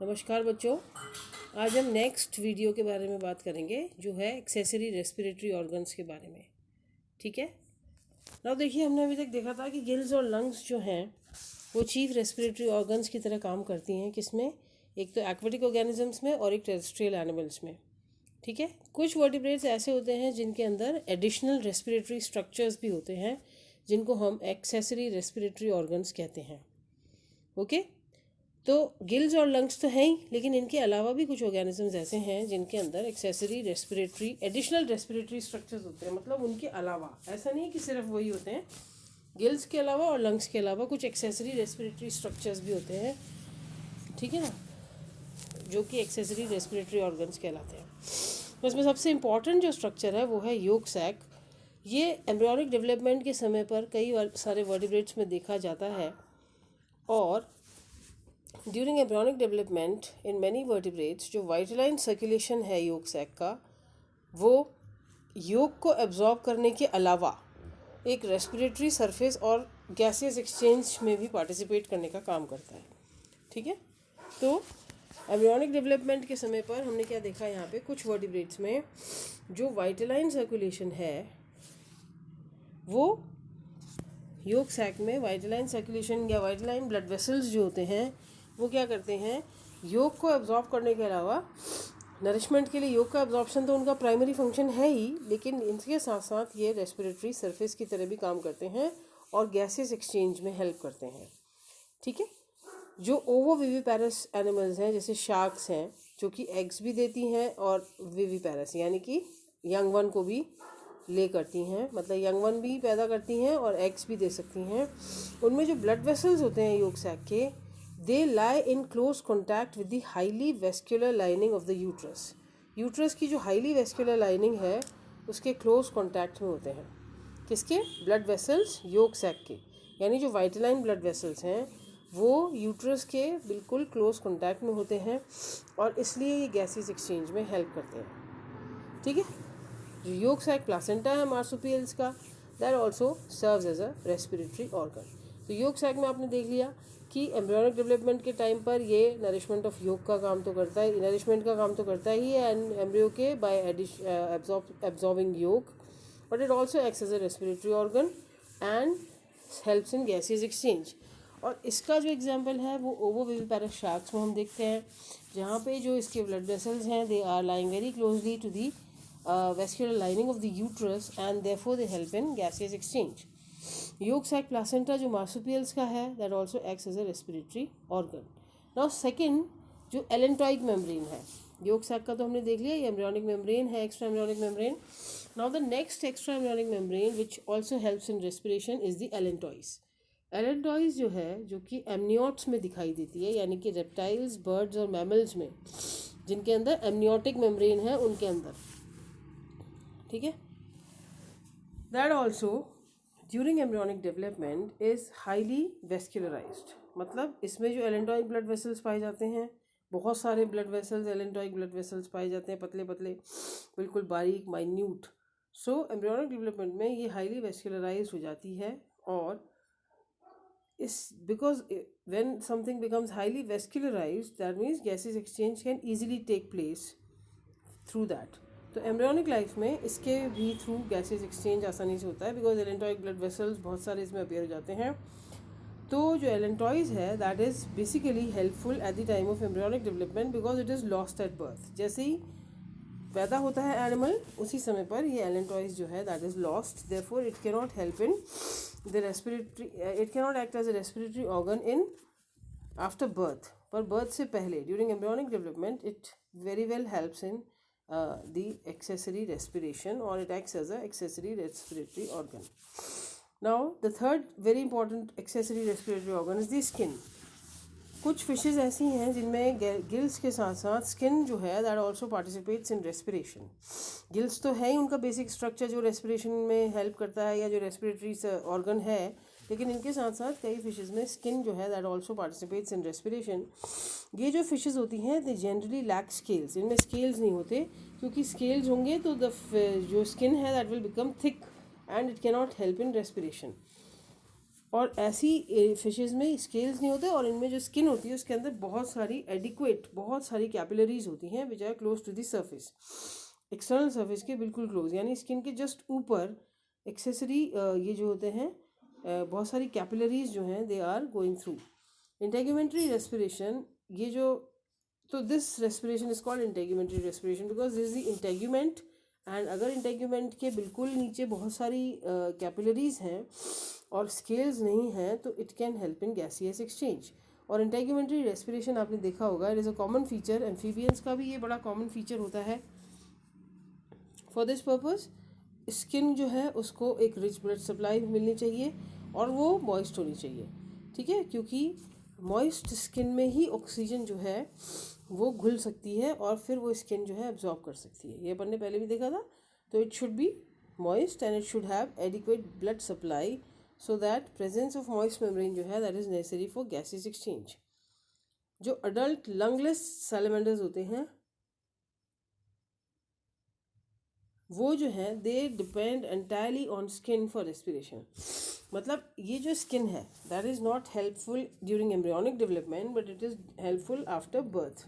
नमस्कार बच्चों, आज हम नेक्स्ट वीडियो के बारे में बात करेंगे जो है एक्सेसरी रेस्पिरेटरी ऑर्गन्स के बारे में। ठीक है ना। देखिए, हमने अभी तक देखा था कि गिल्स और लंग्स जो हैं वो चीफ रेस्पिरेटरी ऑर्गन्स की तरह काम करती हैं। किसमें? एक तो एक्वेटिक ऑर्गेनिजम्स में और एक टेरेस्ट्रियल एनिमल्स में। ठीक है। कुछ वर्टिब्रेट्स ऐसे होते हैं जिनके अंदर एडिशनल रेस्पिरेटरी स्ट्रक्चर्स भी होते हैं जिनको हम एक्सेसरी रेस्पिरेटरी ऑर्गन्स कहते हैं। ओके। तो गिल्स और लंग्स तो हैं ही, लेकिन इनके अलावा भी कुछ ऑर्गेनिजम्स ऐसे हैं जिनके अंदर accessory respiratory additional respiratory structures होते हैं। मतलब उनके अलावा, ऐसा नहीं कि सिर्फ वही होते हैं। गिल्स के अलावा और लंग्स के अलावा कुछ एक्सेसरी रेस्पिरेटरी स्ट्रक्चर्स भी होते हैं। ठीक है ना, जो कि एक्सेसरी रेस्पिरेटरी ऑर्गन्स कहलाते हैं। तो इसमें सबसे इंपॉर्टेंट जो स्ट्रक्चर है वो है योक सैक। ये एम्ब्रियोनिक डेवलपमेंट के समय पर कई सारे वर्टिब्रेट्स में देखा जाता है, और during embryonic development in many vertebrates जो वाइटलाइन सर्कुलेशन है योक सैक का, वो योक को एब्जॉर्ब करने के अलावा एक रेस्पिरेटरी सरफेस और गैसियस एक्सचेंज में भी पार्टिसिपेट करने का काम करता है। ठीक है। तो एम्ब्रियोनिक डेवलपमेंट के समय पर हमने क्या देखा, यहाँ पे कुछ वर्टिब्रेट्स में जो वाइटलाइन सर्कुलेशन है वो योक सैक में वाइटलाइन सर्कुलेशन या वाइटलाइन ब्लड वेसल्स जो होते हैं वो क्या करते हैं, योग को एब्जॉर्ब करने के अलावा नरिशमेंट के लिए योग का एब्जॉर्प्शन तो उनका प्राइमरी फंक्शन है ही, लेकिन इनके साथ साथ ये रेस्पिरेटरी सरफेस की तरह भी काम करते हैं और गैसेस एक्सचेंज में हेल्प करते हैं। ठीक है। जो ओवोविविपेरस एनिमल्स हैं जैसे शार्क्स हैं, जो कि एग्स भी देती हैं और विविपेरस यानी कि यंग वन को भी ले करती हैं, मतलब यंग वन भी पैदा करती हैं और एग्स भी दे सकती हैं। उनमें जो ब्लड वेसल्स होते हैं योक सैक के, they lie in close contact with the highly vascular lining of the uterus. Uterus की जो हाईली वेस्कुलर लाइनिंग है उसके क्लोज कॉन्टैक्ट में होते हैं। किसके? ब्लड वेसल्स योक सैक के। यानी जो वाइटलाइन ब्लड वेसल्स हैं वो यूट्रस के बिल्कुल क्लोज कॉन्टैक्ट में होते हैं और इसलिए ये गैसेस एक्सचेंज में हेल्प करते हैं। ठीक है। जो योक सैक प्लासेंटा है मार्सुपियल्स का, that also serves as a respiratory organ. तो योक सैक में आपने देख लिया कि एम्ब्रियोनिक डेवलपमेंट के टाइम पर ये नरिशमेंट ऑफ योग का काम तो करता है, नरिशमेंट का काम तो करता ही है एम्ब्रियो के by absorbing yolk, but it also acts as a respiratory organ and helps in gases exchange. और इसका जो एग्जांपल है वो ओवोविविपेरस शार्क्स में हम देखते हैं, जहाँ पे जो इसके ब्लड वेसल्स हैं they are lying very closely to the vascular lining of the uterus and therefore they help in gases exchange. Yolk sac placenta जो मार्सुपियल्स का है that also acts as a respiratory organ. Now second जो allantoic membrane है, yolk sac का तो हमने देख लिया, ये एम्ब्रियोनिक मेम्ब्रेन है, extra embryonic membrane. Now the next extra embryonic membrane which also helps in respiration is the allantois. Allantois जो है, जो कि एमनियोट्स में दिखाई देती है, यानी कि रेप्टाइल्स, बर्ड्स और मैमल्स में जिनके अंदर एमनियोटिक मेम्ब्रेन है उनके अंदर। ठीक है। That also during embryonic development is highly vascularised. मतलब इसमें जो एलेंटॉइक ब्लड वेसल्स पाए जाते हैं, बहुत सारे ब्लड वेसल्स, एलेंटॉइक ब्लड वेसल्स पाए जाते हैं, पतले पतले, बिल्कुल बारीक, माइन्यूट। सो एम्ब्रियोनिक डेवलपमेंट में ये हाईली वेस्कुलराइज हो जाती है, और इस because when something becomes highly vascularized that means gases exchange can easily take place through that. तो एम्ब्रियोनिक लाइफ में इसके भी थ्रू गैसेस एक्सचेंज आसानी से होता है, बिकॉज एलेंटॉइक ब्लड वेसल्स बहुत सारे इसमें अपीयर हो जाते हैं। तो जो एलेंटॉइज है that is basically helpful at the time of embryonic development because it is lost at birth. जैसे ही पैदा होता है एनिमल, उसी समय पर ये एलेंटॉइज जो है that is lost, therefore it can not help in the respiratory, it can not act as a respiratory organ in after birth. पर बर्थ से पहले during embryonic development it very well helps in the accessory respiration, or it acts as a accessory respiratory organ. Now the third very important accessory respiratory organ is the skin. कुछ fishes ऐसी हैं जिनमें gills के साथ साथ skin जो है that also participates in respiration. Gills तो है ही उनका बेसिक स्ट्रक्चर जो रेस्पिरेशन में हेल्प करता है या जो रेस्पिरेटरी ऑर्गन है, लेकिन इनके साथ साथ कई फिशेज में स्किन जो है that also participates in respiration. ये जो फिशेज होती हैं दे जनरली लैक स्केल्स, इनमें स्केल्स नहीं होते, क्योंकि स्केल्स होंगे तो जो स्किन है that will become thick and it can not help in respiration. और ऐसी फिशेस में स्केल्स नहीं होते, और इनमें जो स्किन होती है उसके अंदर बहुत सारी एडिक्वेट, बहुत सारी कैपिलरीज होती हैं which are close to the surface, external surface के बिल्कुल क्लोज, यानी स्किन के जस्ट ऊपर एक्सेसरी ये जो होते हैं बहुत सारी कैपिलरीज जो हैं they are going through. Integumentary respiration, ये जो, तो this respiration is called integumentary respiration because this is the integument, and अगर इंटेगुमेंट के बिल्कुल नीचे बहुत सारी कैपिलरीज हैं और स्केल्स नहीं हैं तो it can help in gaseous exchange. और इंटेगुमेंट्री रेस्पिरेशन आपने देखा होगा, it is a common feature, amphibians का भी ये बड़ा कॉमन फीचर होता है। फॉर दिस पर्पज़ स्किन जो है उसको एक रिच ब्लड सप्लाई मिलनी चाहिए और वो मॉइस्ट होनी चाहिए, ठीक है, क्योंकि मॉइस्ट स्किन में ही ऑक्सीजन जो है वो घुल सकती है और फिर वो स्किन जो है एब्जॉर्ब कर सकती है, ये अपन ने पहले भी देखा था। तो it should be moist and it should have adequate blood supply so that presence of moist membrane जो है that is necessary for gases exchange. जो अडल्ट लंगलेस सैलमेंडर्स होते हैं वो जो है they depend entirely on skin for respiration. मतलब ये जो स्किन है that is not helpful during embryonic development but it is helpful after birth,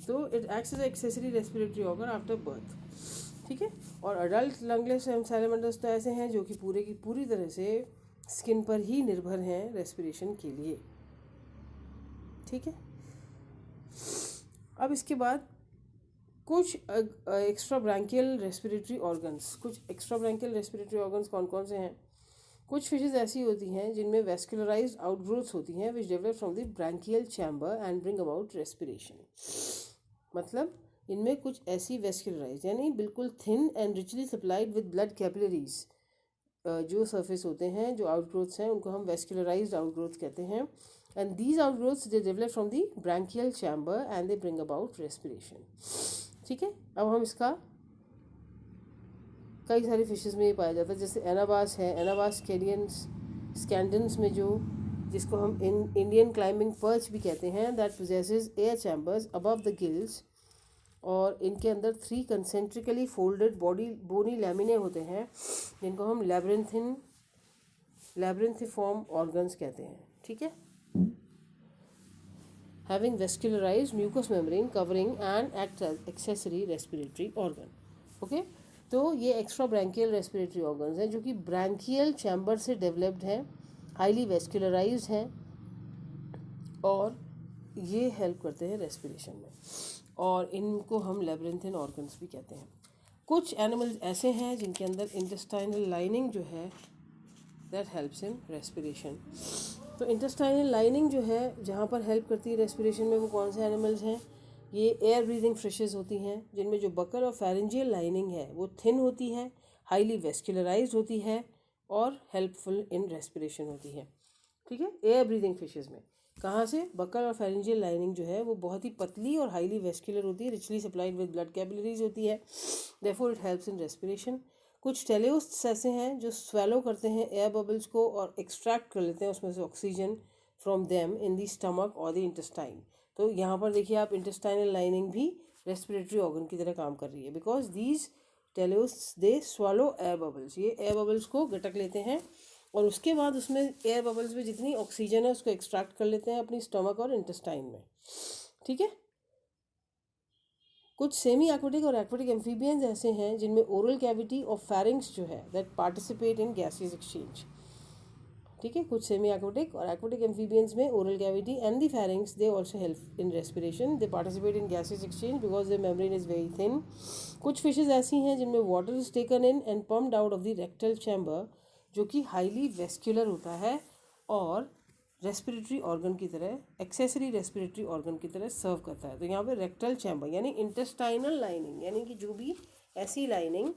तो it acts as accessory respiratory organ after birth, ठीक है। और अडल्ट लंगलेस सैलमेंडर्स तो ऐसे हैं जो कि पूरे की पूरी तरह से स्किन पर ही निर्भर हैं रेस्पिरेशन के लिए, ठीक है। अब इसके बाद कुछ एक्स्ट्रा ब्रैंकियल रेस्पिरेटरी ऑर्गन्स, कुछ एक्स्ट्रा ब्रैंकियल रेस्पिरेटरी ऑर्गन्स कौन कौन से हैं? कुछ फिशेज ऐसी होती हैं जिनमें वेस्कुलराइज्ड आउटग्रोथ्स होती हैं which develop from the branchial chamber and bring about respiration. मतलब इनमें कुछ ऐसी वेस्कुलराइज यानी बिल्कुल thin and richly supplied with blood capillaries जो सरफेस होते हैं, जो आउटग्रोथ्स हैं, उनको हम वेस्कुलराइज्ड आउटग्रोथ कहते हैं। And these outgrowths they develop from the branchial chamber and they bring about respiration, ठीक है। अब हम इसका कई सारी फिशेस में ये पाया जाता है, जैसे एनाबास है, एनाबास स्कैंडेंस में जो, जिसको हम इंडियन क्लाइंबिंग पर्च भी कहते हैं, that possesses air chambers above the gills, और इनके अंदर 3 कंसेंट्रिकली फोल्डेड बोनी लैमिने होते हैं जिनको हम लैब्रिन्थिफॉर्म ऑर्गन्स कहते हैं, ठीक है। Having vascularized mucous membrane covering and act as accessory respiratory organ, okay. तो ये एक्स्ट्रा ब्रैंकियल रेस्पिरेटरी ऑर्गन्स हैं जो कि ब्रैंकियल चैम्बर से डेवलप्ड हैं, हाईली वेस्कुलराइज्ड हैं और ये हेल्प करते हैं रेस्पिरेशन में, और इनको हम लैब्रिन्थिन ऑर्गन्स भी कहते हैं। कुछ एनिमल्स ऐसे हैं जिनके अंदर इंटेस्टाइनल लाइनिंग जो है दैट हेल्प्स इन रेस्पिरेशन। तो इंटेस्टाइनल लाइनिंग जो है जहाँ पर हेल्प करती है रेस्पिरेशन में, वो कौन से एनिमल्स हैं? ये एयर ब्रीदिंग फिशेस होती हैं जिनमें जो बकल और फेरेंजियल लाइनिंग है वो थिन होती है, हाईली वेस्कुलराइज्ड होती है और हेल्पफुल इन रेस्पिरेशन होती है, ठीक है। एयर ब्रीदिंग फिशेस में कहाँ से? बकल और फेरेंजियल लाइनिंग जो है वो बहुत ही पतली और हाईली वेस्कुलर होती है, richly supplied with blood capillaries होती है, therefore it helps in respiration. कुछ टेलियोस्ट्स ऐसे हैं जो स्वेलो करते हैं एयर बबल्स को और एक्सट्रैक्ट कर लेते हैं उसमें से oxygen from them in the stomach और द इंटेस्टाइन। तो यहाँ पर देखिए आप, इंटेस्टाइनल लाइनिंग भी रेस्पिरेटरी ऑर्गन की तरह काम कर रही है because these teleosts they swallow air bubbles, ये एयर बबल्स को गटक लेते हैं और उसके बाद उसमें एयर बबल्स में जितनी ऑक्सीजन है उसको एक्सट्रैक्ट कर लेते हैं अपनी स्टमक और इंटेस्टाइन में, ठीक है। कुछ सेमी एक्वेटिक और एक्वेटिक एम्फीबियंस ऐसे हैं जिनमें ओरल कैविटी और फेरिंग्स जो है that participate in gaseous exchange, ठीक है। कुछ सेमी एक्वेटिक और एक्वेटिक एम्फीबियंस में oral cavity and the pharynx they also help in respiration, they participate in gaseous exchange because the membrane is very thin. कुछ fishes ऐसी हैं जिनमें water is taken in and pumped out of the rectal chamber जो कि highly vascular होता है और respiratory organ की तरह, एक्सेसरी रेस्पिरेटरी ऑर्गन की तरह सर्व करता है। तो यहाँ पे रेक्टल चैम्बर यानी इंटेस्टाइनल लाइनिंग, यानी कि जो भी ऐसी लाइनिंग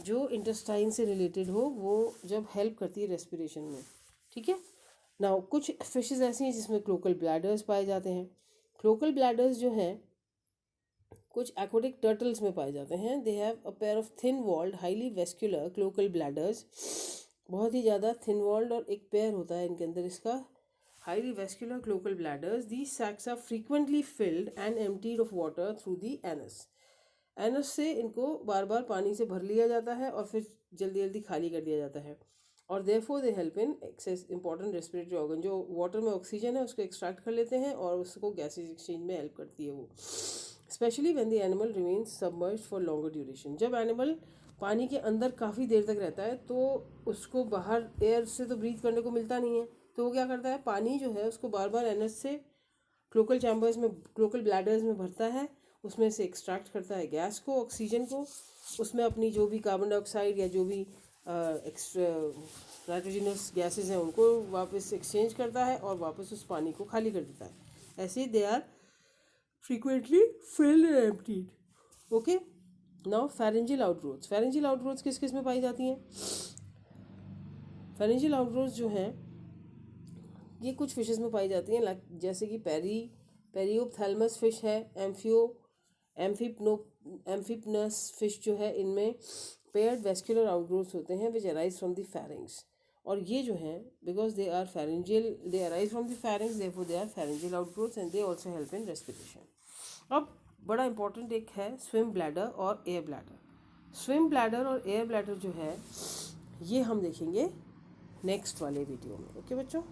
जो इंटेस्टाइन से रिलेटेड हो वो जब हेल्प करती है रेस्पिरेशन में, ठीक है। नाउ कुछ फिशेस ऐसी हैं जिसमें क्लोकल ब्लैडर्स पाए जाते हैं। क्लोकल ब्लैडर्स जो हैं कुछ एक्वेटिक टर्टल्स में पाए जाते हैं। They have a pair of thin walled highly vascular cloacal bladders, बहुत ही ज़्यादा थिन वॉल्ड, और एक पेयर होता है इनके अंदर इसका highly vascular cloacal bladders. These sacs are frequently filled and emptied of water through the anus. Anus से इनको बार बार पानी से भर लिया जाता है और फिर जल्दी जल्दी खाली कर दिया जाता है। और therefore they help in excess important respiratory organ. जो वाटर में ऑक्सीजन है उसको एक्सट्रैक्ट कर लेते हैं और उसको गैसेज एक्सचेंज में हेल्प करती है वो। Specially when the animal remains submerged for longer duration. जब एनिमल पानी के अंदर काफ़ी देर तक रहता है तो उसको बाहर एयर से तो ब्रीथ करने को मिलता नहीं है, तो वो क्या करता है, पानी जो है उसको बार बार एनस से क्लोकल चैम्बर्स में, क्लोकल ब्लैडर्स में भरता है, उसमें से एक्सट्रैक्ट करता है गैस को, ऑक्सीजन को, उसमें अपनी जो भी कार्बन डाइऑक्साइड या जो भी एक्स्ट्रा नाइट्रोजनस गैसेज हैं उनको वापस एक्सचेंज करता है और वापस उस पानी को खाली कर देता है। ऐसे they are frequently filled and emptied. Okay, now pharyngeal outgrowths. Pharyngeal outgrowths किस किस में पाई जाती हैं? फेरेंजियल आउटग्रोथ्स जो हैं ये कुछ फिशेस में पाई जाती हैं, जैसे कि पेरियोप्थैल्मस फिश है, एम्फिपनस फिश जो है, इनमें पेयर्ड वेस्कुलर आउटग्रोथ्स होते हैं which arise from the pharynx. और ये जो हैं because they are pharyngeal, they arise from the pharynx, therefore they are pharyngeal outgrowths and they also help in respiration. अब बड़ा इंपॉर्टेंट एक है स्विम ब्लैडर और एयर ब्लैडर। स्विम ब्लैडर और एयर ब्लैडर जो है ये हम देखेंगे नेक्स्ट वाले वीडियो में। ओके बच्चों।